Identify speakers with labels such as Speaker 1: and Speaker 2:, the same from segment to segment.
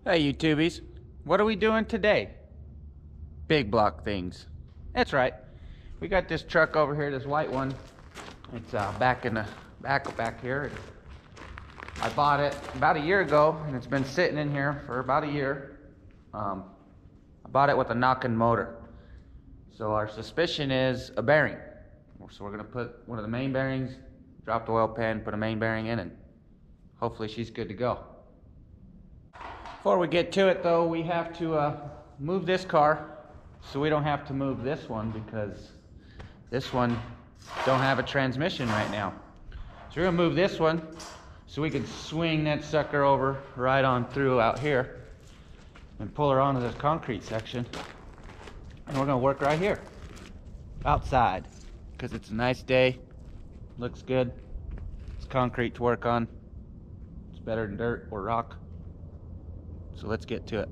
Speaker 1: Hey YouTubies, what are we doing today? Big block things. That's right. We got this truck over here, this white one. It's back in the back here. I bought it about a year ago and it's been sitting in here for about a year. I bought it with a knocking motor. So our suspicion is a bearing. So we're gonna put one of the main bearings, drop the oil pan, put a main bearing in, and hopefully she's good to go. Before we get to it though, we have to move this car so we don't have to move this one, because this one don't have a transmission right now. So we're gonna move this one so we can swing that sucker over right on through out here and pull her onto this concrete section. And we're gonna work right here, outside, because it's a nice day, looks good. It's concrete to work on. It's better than dirt or rock. So let's get to it.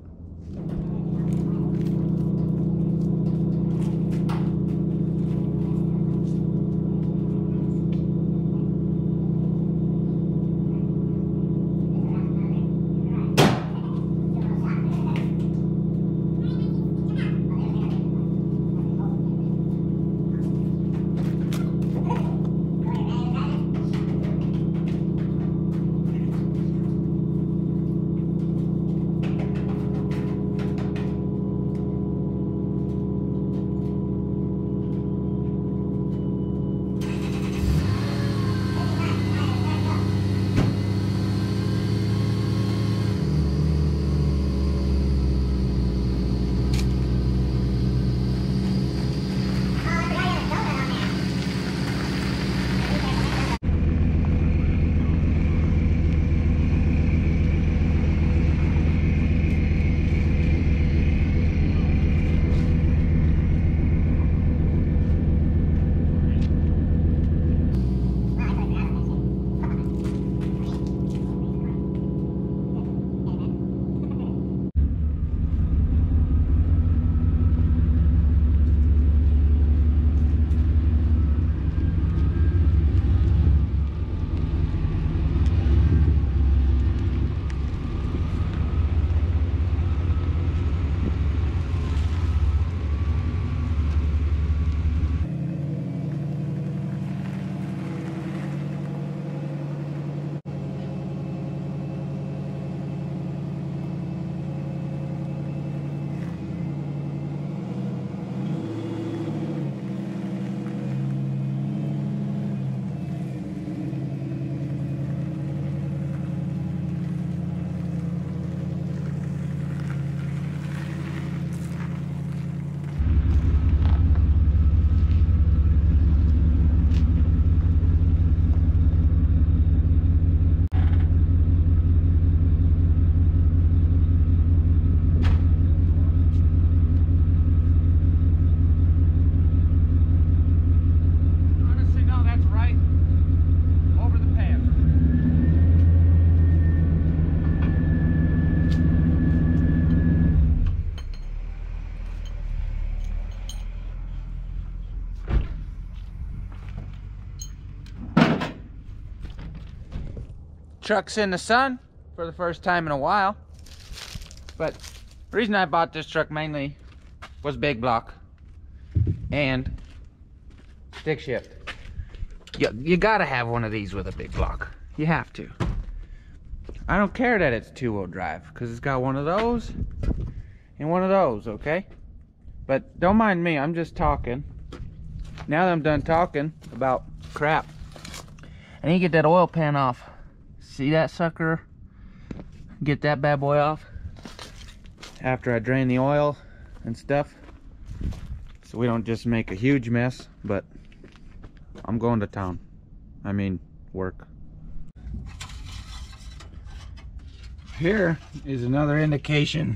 Speaker 1: Truck's in the sun for the first time in a while, but the reason I bought this truck mainly was big block and stick shift. You gotta have one of these with a big block. You have to. I don't care that it's two-wheel drive, because it's got one of those and one of those, okay? But don't mind me, I'm just talking. Now that I'm done talking about crap, I need to get that oil pan off. See that sucker? Get that bad boy off after I drain the oil and stuff, so we don't just make a huge mess. But I'm going to town. I mean, work. Here is another indication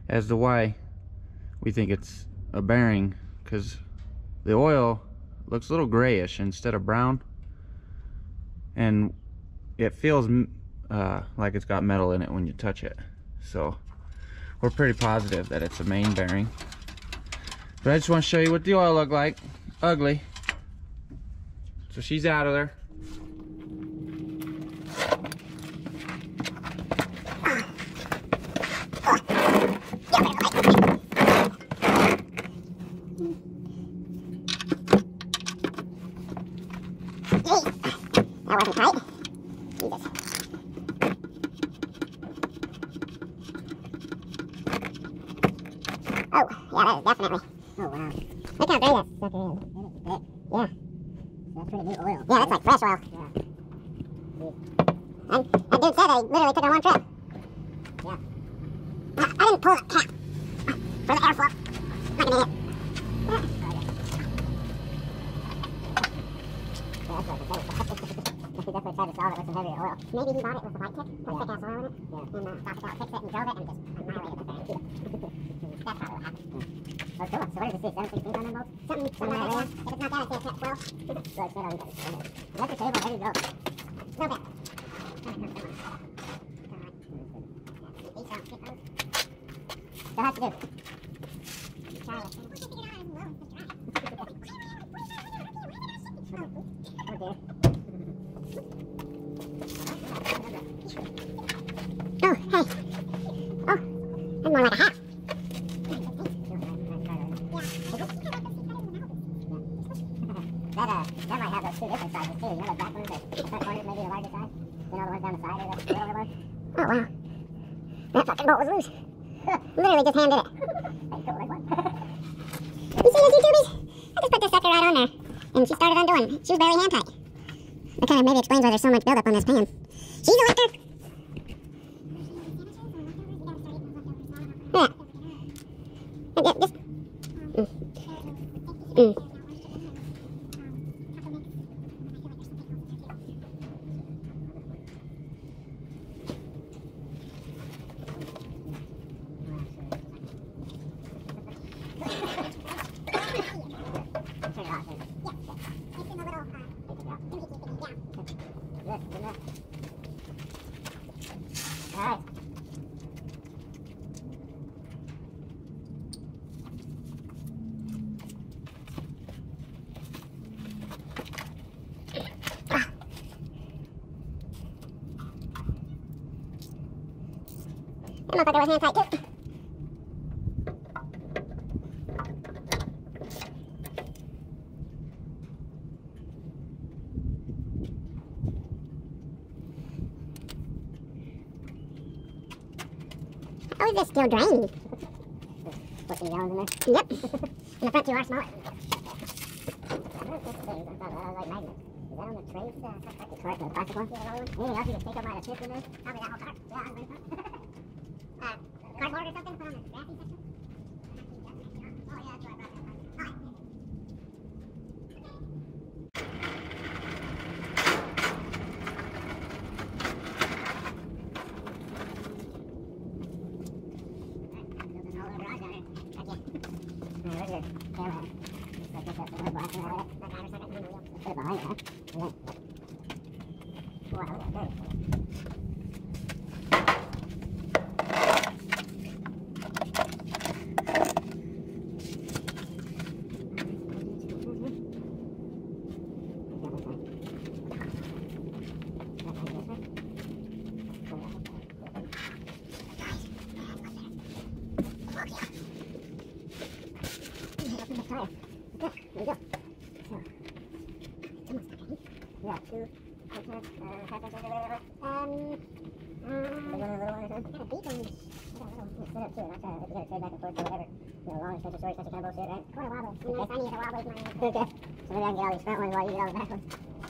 Speaker 1: as to why we think it's a bearing, because the oil looks a little grayish instead of brown, and it feels like it's got metal in it when you touch it. So we're pretty positive that it's a main bearing. But I just want to show you what the oil looked like. Ugly. So she's out of there.
Speaker 2: wasn't tight. Jesus. Oh, yeah, that is definitely. Oh, wow. Look how great that sucker is. Yeah. That's pretty new oil. Yeah, that's like fresh oil. Yeah. And that dude said they literally took it on one trip. Yeah. I didn't pull that cap for the airflow. Like an idiot. He definitely tried to solve it with some heavier oil. Maybe he bought it with a white tip, put thick ass oil in it, and thought it out, fixed it, and drove it, and just annihilated the thing. That's probably what happened. Oh, cool. So what does it say? 716 on them bolts? Something like that, yeah. If it's not that, I'd say it's 12. So it's set on electric table, ready to go. No bit. So how's it do? Try it. Oh dear. Oh, hey. Oh, that's more like a half. That might have those two different sizes too. You know the back ones, the front corners maybe the larger size? Then all the ones down the side are the littler ones? Oh, wow. That fucking bolt was loose. Literally just handed it. You see those YouTubies? I just put this sucker right on there. And she started undoing. She was barely hand tight. That kind of maybe explains why there's so much buildup on this pan. She's a lifter. Yeah. Just. Alright. That motherfucker was hand tight too. How is this still draining? Put some gallons in there? Yep. And the front two are smaller. I like magnets. Is that on the trays? Correct, the plastic one? Anything else you can think of might have shipped in there? Probably that whole cart. Yeah, I'm going to cardboard or something? Put on the scrappy section? Oh, yeah, that's right. Alright. Okay, so maybe I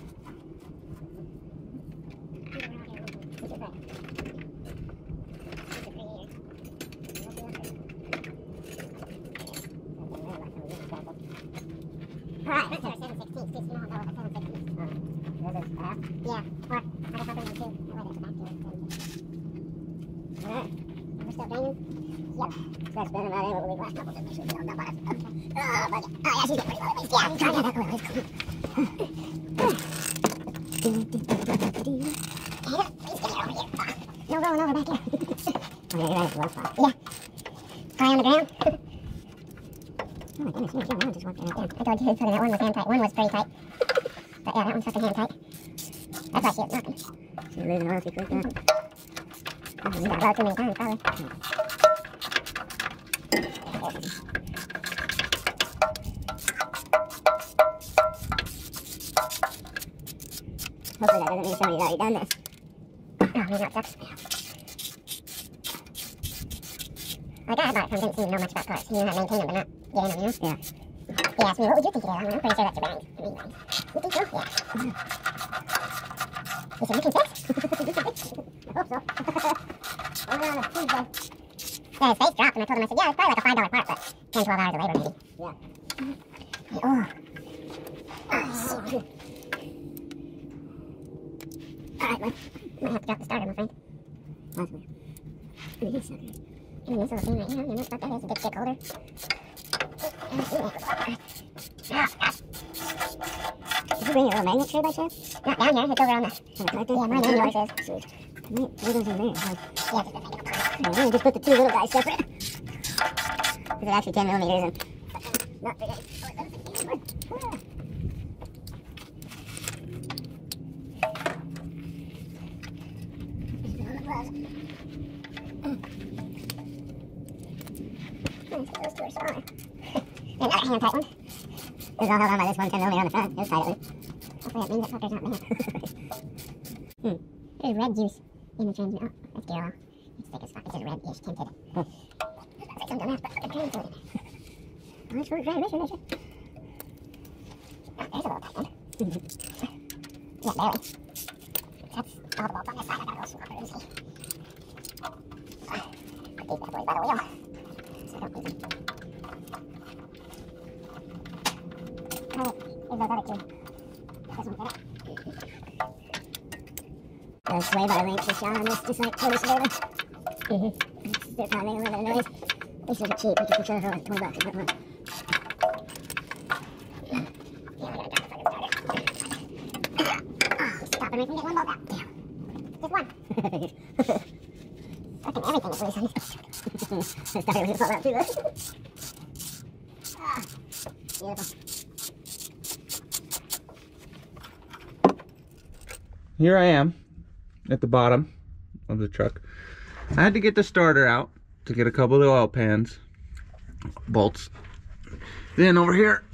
Speaker 2: can get all these front ones while you get all the back ones. Alright, let's do a 7/16. Too small to go with a 7/16. This is half? Yeah, or I guess I'll bring them too. That way there's a back to it. Alright, we're still draining? Yep. Start spinning that in with the last couple just make sure we don't dump on it. Okay. Oh, buddy. Oh, yeah, she's getting pretty low at least. Yeah, I'm trying to get that oil. It's cool. No rolling over back here. Oh, yeah, you're right. It's a low spot. Yeah. Guy on the ground. Oh my goodness, you know, just walked right out there. I told you that one was hand tight. One was pretty tight. But yeah, that one's fucking hand tight. That's why she was knocking. She's losing oil too quick now. Oh, you got blow too many times, probably. Hopefully that doesn't mean somebody's already done this. Oh, maybe not sucks. Like I bought it from didn't seem to know much about parts. He knew how to maintain them, but not gain them, you know? Yeah. He asked me, what would you think it is? I'm pretty sure that's your bearings. You think so? Yeah. He said, you can fix? I hope so. Only on a Tuesday. Yeah, his face dropped, and I told him, I said, yeah, it's probably like a $5 part, but 10, 12 hours of labor, maybe. Yeah. Oh. Alright, well, might have to drop the starter, my friend. Possibly. I mean, this little thing right here, you know what that is? A big stick holder. Did you bring your little magnet tray by chance? Not down here, it's over on the... Yeah, mine and yours is. Sweet. What goes in there? Yeah, just put the two little guys separate. Because they're actually 10 millimeters and... Not big. Those two are smaller. Another hand tight one. This is all held on by this one 10 millimeter on the front. It's tight at least. Hopefully that means that fucker's not bad. There's red juice in the transmitter. Oh, that's gear oil. It's thick as fuck. It's just red-ish tinted. Looks like some dumbass put fucking transmitter in there. Oh, that's for transmission, is it? Oh, there's a little tight one. Yeah, barely. That's all the bolts on this side. I gotta go swap it and see. Put these bad boys by the wheel. So I don't lose them. Alright, here's those other two. This one fit it. The sway bar links are shot on this, just like Polish labor. They're probably making a little bit of noise. These are cheap, we can sell it for like $20 or something. Yeah, I gotta drop the fucking starter. Oh, stop it, we can get one bolt out. Damn. Just one. Fucking everything is loose on this. I thought it was gonna fall out too, though. Ah, beautiful.
Speaker 1: Here I am at the bottom of the truck. I had to get the starter out to get a couple of the oil pans, bolts. Then over here,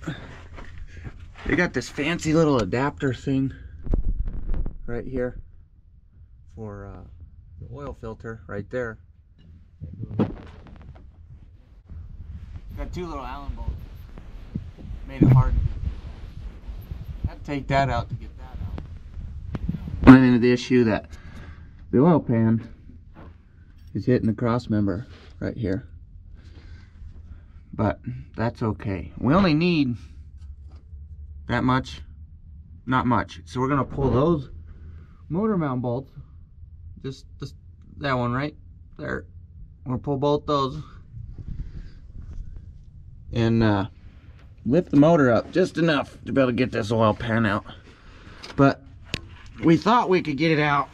Speaker 1: they got this fancy little adapter thing right here for the oil filter right there. Got two little Allen bolts. Made it hard. I had to take that out to get that out. Run into the issue that the oil pan is hitting the cross member right here, but that's okay. We only need that much, not much. So we're gonna pull those motor mount bolts, just that one right there. We're gonna pull both those and lift the motor up just enough to be able to get this oil pan out. But we thought we could get it out.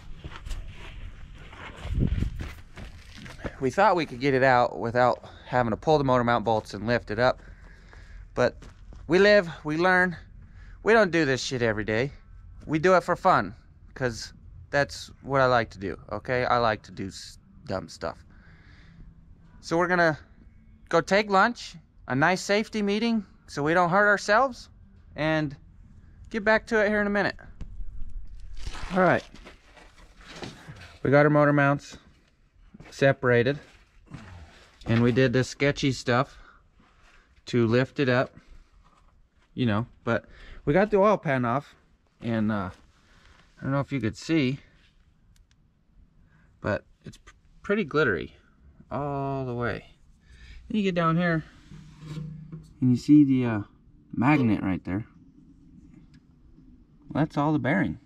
Speaker 1: We thought we could get it out without having to pull the motor mount bolts and lift it up. But we live, we learn. We don't do this shit every day. We do it for fun, because that's what I like to do, okay? I like to do dumb stuff. So we're gonna go take lunch, a nice safety meeting, so we don't hurt ourselves, and get back to it here in a minute. All right, we got our motor mounts separated, and we did this sketchy stuff to lift it up, you know, but we got the oil pan off, and I don't know if you could see, but it's pretty glittery all the way. Then you get down here and you see the magnet right there. Well, that's all the bearing.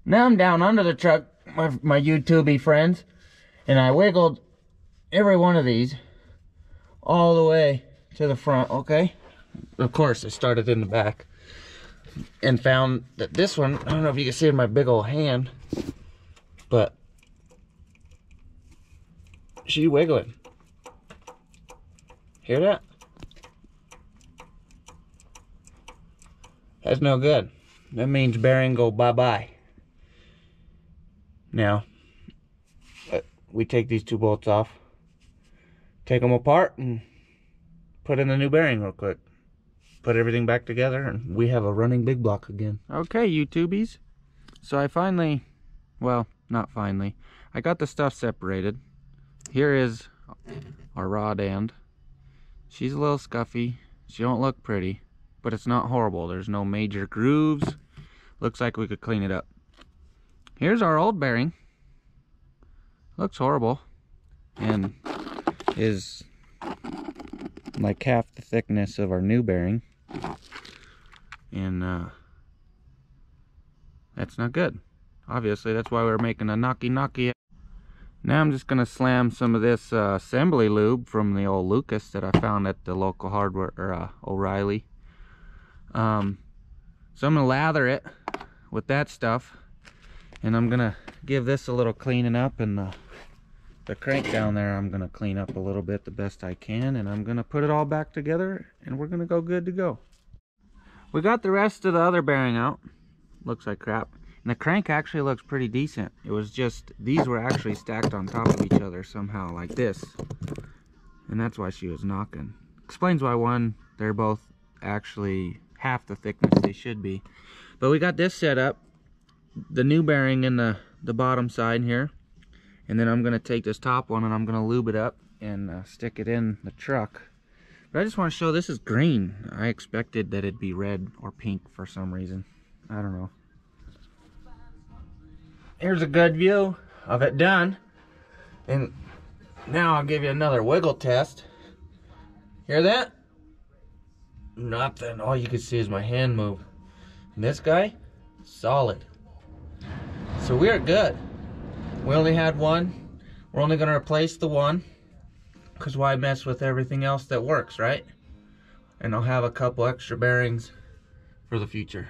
Speaker 1: Now I'm down under the truck, my YouTube friends, and I wiggled every one of these all the way to the front, okay? Of course, I started in the back and found that this one, I don't know if you can see it in my big old hand, but she's wiggling. Hear that? That's no good. That means bearing go bye-bye. Now, we take these two bolts off, take them apart, and put in the new bearing real quick. put everything back together, and we have a running big block again. Okay, YouTubies. So I finally, well, not finally, I got the stuff separated. Here is our rod end. She's a little scuffy. She don't look pretty, but it's not horrible. There's no major grooves. Looks like we could clean it up. Here's our old bearing. Looks horrible and is like half the thickness of our new bearing, and that's not good. Obviously, that's why we're making a knocky. Now I'm just gonna slam some of this assembly lube from the old Lucas that I found at the local hardware, or O'Reilly. So I'm gonna lather it with that stuff, and I'm gonna give this a little cleaning up, and the crank down there I'm gonna clean up a little bit the best I can, and I'm gonna put it all back together, and we're gonna go good to go. We got the rest of the other bearing out. Looks like crap. And the crank actually looks pretty decent. It was just, these were actually stacked on top of each other somehow, like this. And that's why she was knocking. Explains why one, they're both actually half the thickness they should be. But we got this set up. The new bearing in the bottom side here. And then I'm going to take this top one and I'm going to lube it up and stick it in the truck. But I just want to show this is green. I expected that it'd be red or pink for some reason. I don't know. Here's a good view of it done. And now I'll give you another wiggle test. Hear that? Nothing. All you can see is my hand move. And this guy, solid. So we are good. We only had one. We're only going to replace the one, because why mess with everything else that works, right? And I'll have a couple extra bearings for the future.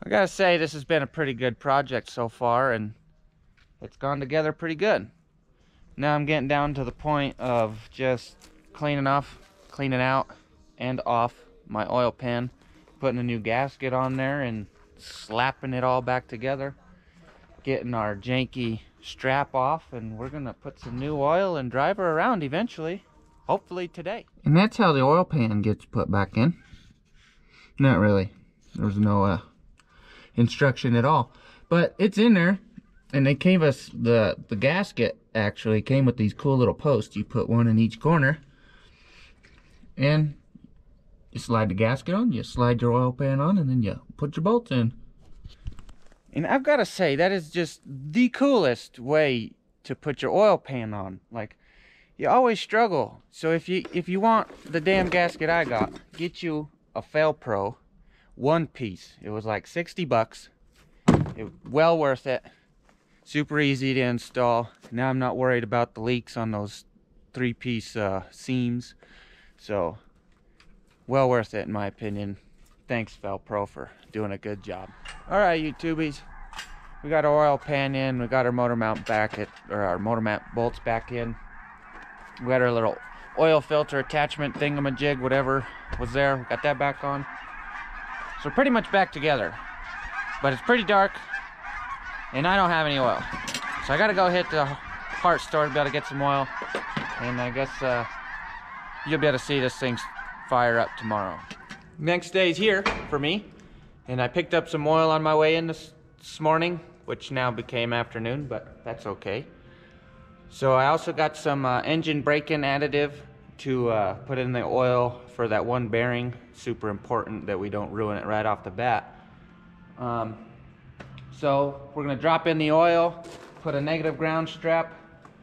Speaker 1: I gotta say, this has been a pretty good project so far, and it's gone together pretty good. Now I'm getting down to the point of just cleaning out and off my oil pan, putting a new gasket on there and slapping it all back together, getting our janky strap off, and we're gonna put some new oil and drive her around eventually, hopefully today. And that's how the oil pan gets put back in. Not really. There's no instruction at all, but it's in there. And they gave us the gasket actually came with these cool little posts. You put one in each corner, and you slide the gasket on, you slide your oil pan on, and then you put your bolts in. And I've got to say, that is just the coolest way to put your oil pan on. Like, you always struggle. So if you want the damn gasket I got, get you a Felpro one piece. It was like 60 bucks. Well worth it. Super easy to install. Now I'm not worried about the leaks on those 3-piece seams. So, well worth it in my opinion. Thanks Felpro for doing a good job. Alright YouTubies, we got our oil pan in, we got our motor mount our motor mount bolts back in. We got our little oil filter attachment thingamajig, whatever was there, we got that back on. So we're pretty much back together. But it's pretty dark, and I don't have any oil. So I gotta go hit the parts store to be able to get some oil. And I guess you'll be able to see this thing fire up tomorrow. Next day's here for me, and I picked up some oil on my way in this morning, which now became afternoon, but that's okay. So I also got some engine braking additive to put in the oil for that one bearing. Super important that we don't ruin it right off the bat. So we're gonna drop in the oil, put a negative ground strap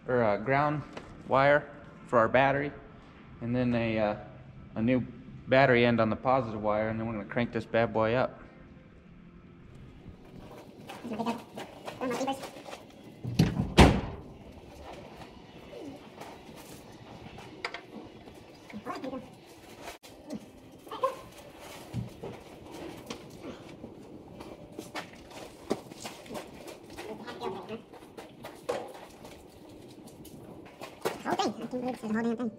Speaker 1: or a ground wire for our battery, and then a new battery end on the positive wire, and then we're gonna crank this bad boy up.
Speaker 2: Whole thing. I can't believe it says the whole damn thing.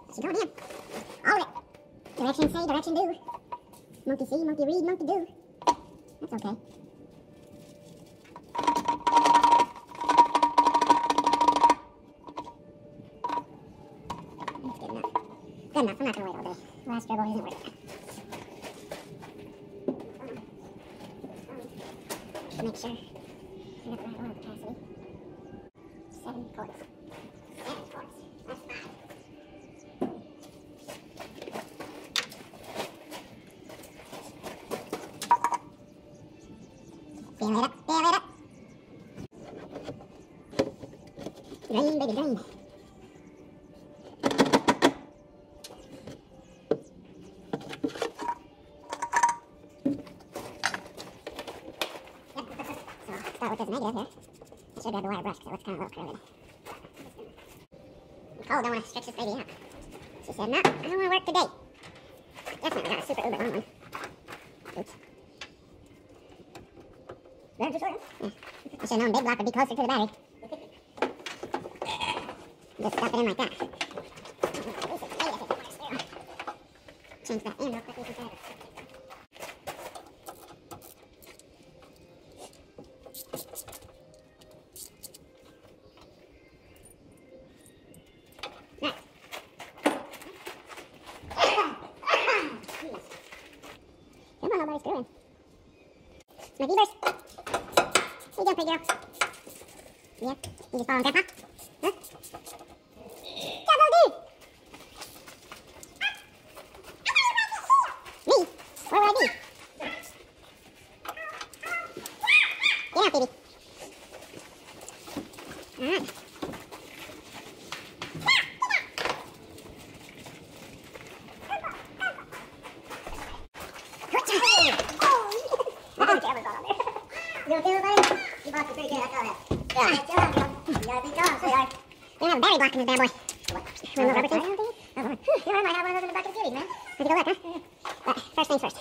Speaker 2: She's going in. All of it. Direction say, direction do. Monkey see, monkey read, monkey do. That's okay. That's good enough. Good enough. I'm not going to wait all day. The last dribble isn't worth it. Make sure we got the right oil capacity. 7 quarts. 7 quarts. That's 5. Fill it up, fill it up. Drain, baby, drain. Start with this negative here. I should grab the wire brush because it looks kind of a little curved. Nicole don't want to stretch this baby out. She said, no, I don't want to work today. Definitely got a super uber long one. Oops. Better just short. Yeah. I should have known big block would be closer to the battery. Just stuff it in like that. Change that in real quick. Come on, nobody's screwing. My beavers. How you doing, pretty girl? Yeah? You just following Grandpa? Huh? Double D! Me? Where would I be? Get out, baby. Alright. You don't feel it, buddy? You blocked it pretty good, I saw that. Yeah. Still on, girl. You gotta be strong, sweetheart. We don't have a battery block in this bad boy. What? One of those rubber things? Oh, Lord. You might have one of those in the bucket of Chevy, man. Let's go look, huh? But first things first.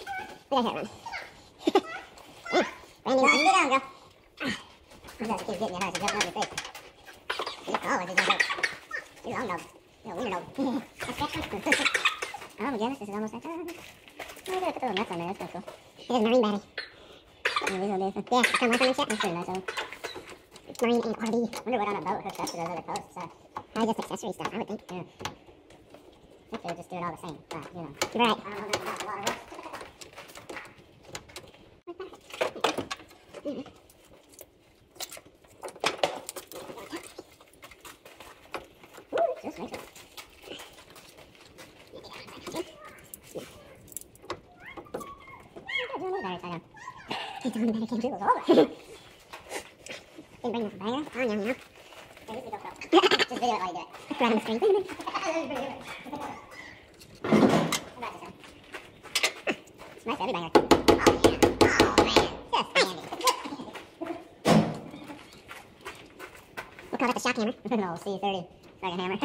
Speaker 2: We gotta hit it run. Randy, you get down, girl. I'm just keep getting your house and jumping over your face. You're tall, like you're going to go. You're a long dog. You're a wiener dog. That's extra. Oh my goodness, this is almost like, oh, maybe I put the little nuts on there, that's kind of cool. It is marine battery. Yeah, it's got nuts on it yet. That's pretty nice, it's marine and RV. I wonder what on a boat hooks up to those other posts. Probably just accessory stuff, I would think. Yeah. I think they would just do it all the same, but, you know. Right. I don't know nothing about the water hooks. Ooh, just nice. It's on the better can dribble over. Didn't bring this bag on you, you know. Just video it while you do it. Right on the screen. It's nice every banger. Oh, yeah. Oh, man. Just handy. We'll call that the shock hammer. No, C30. Fucking hammer.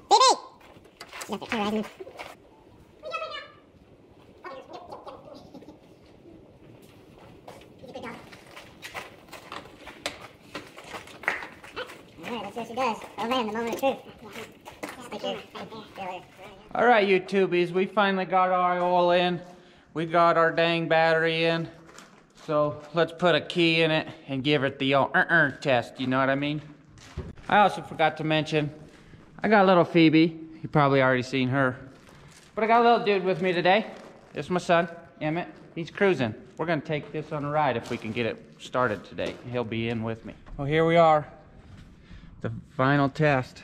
Speaker 2: Baby! She's up there terrorizing him. Alright, let's see what she does. Oh man, the moment of truth.
Speaker 1: Alright, YouTubies, we finally got our oil in. We got our dang battery in. So let's put a key in it and give it the old test, you know what I mean? I also forgot to mention, I got little Phoebe. You probably already seen her. But I got a little dude with me today. This is my son, Emmett. He's cruising. We're gonna take this on a ride if we can get it started today. He'll be in with me. Well, here we are. The final test.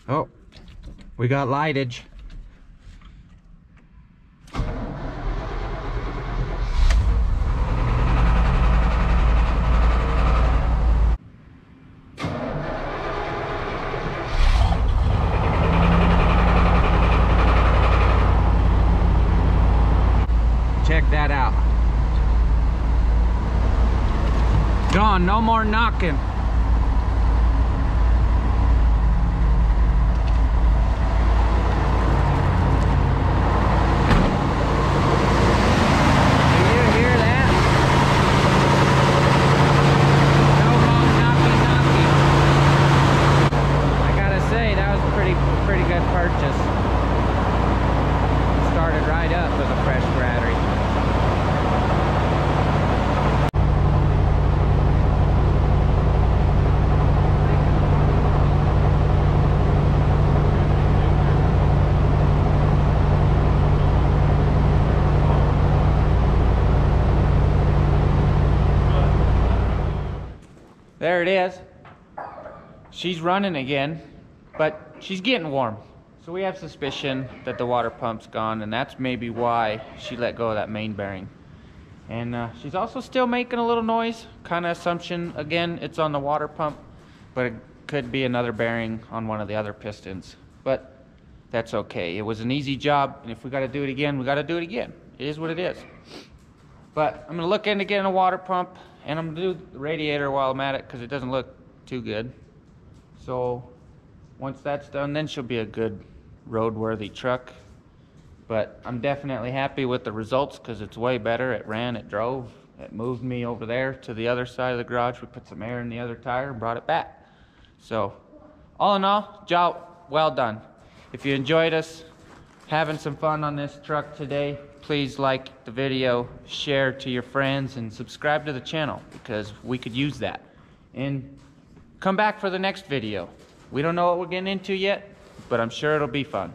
Speaker 1: Oh, we got lightage. Check that out. Gone, no more knocking. There it is. She's running again, but she's getting warm. So we have suspicion that the water pump's gone, and that's maybe why she let go of that main bearing. And she's also still making a little noise. Kind of assumption, again, it's on the water pump, but it could be another bearing on one of the other pistons. But that's okay. It was an easy job, and if we got to do it again, we got to do it again. It is what it is. But I'm going to look into getting a water pump, and I'm going to do the radiator while I'm at it because it doesn't look too good. So once that's done, then she'll be a good roadworthy truck. But I'm definitely happy with the results because it's way better. It ran, it drove, it moved me over there to the other side of the garage. We put some air in the other tire and brought it back. So all in all, job well done. If you enjoyed us having some fun on this truck today, please like the video, share to your friends, and subscribe to the channel because we could use that. And come back for the next video. We don't know what we're getting into yet, but I'm sure it'll be fun.